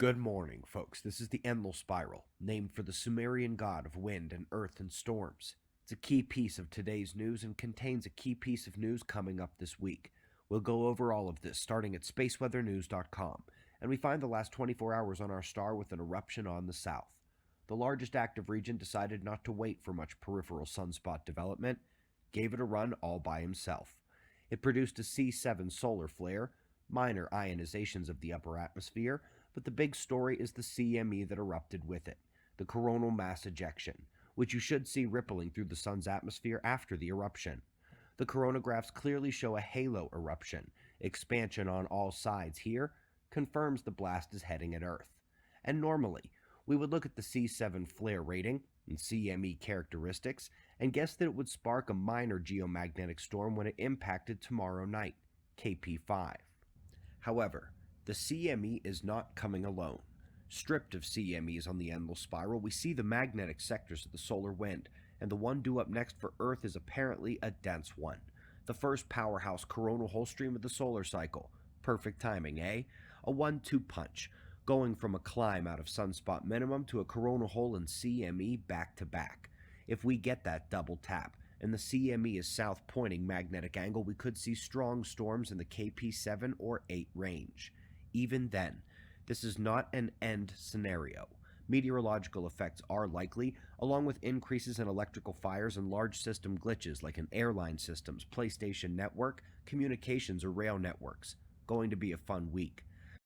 Good morning, folks. This is the Enlil Spiral, named for the Sumerian god of wind and earth and storms. It's a key piece of today's news and contains a key piece of news coming up this week. We'll go over all of this starting at spaceweathernews.com, and we find the last 24 hours on our star with an eruption on the south. The largest active region decided not to wait for much peripheral sunspot development, gave it a run all by himself. It produced a C7 solar flare, minor ionizations of the upper atmosphere, but the big story is the CME that erupted with it, the coronal mass ejection, which you should see rippling through the sun's atmosphere after the eruption. The coronagraphs clearly show a halo eruption. Expansion on all sides here confirms the blast is heading at Earth. And normally, we would look at the C7 flare rating and CME characteristics and guess that it would spark a minor geomagnetic storm when it impacted tomorrow night, KP5. However, the CME is not coming alone. Stripped of CMEs on the Enlil spiral, we see the magnetic sectors of the solar wind, and the one due up next for Earth is apparently a dense one. The first powerhouse coronal hole stream of the solar cycle. Perfect timing, eh? A 1-2 punch, going from a climb out of sunspot minimum to a coronal hole in CME back to back. If we get that double tap, and the CME is south pointing magnetic angle, we could see strong storms in the KP7 or 8 range. Even then, this is not an end scenario. Meteorological effects are likely, along with increases in electrical fires and large system glitches like in airline systems, PlayStation network, communications, or rail networks. Going to be a fun week.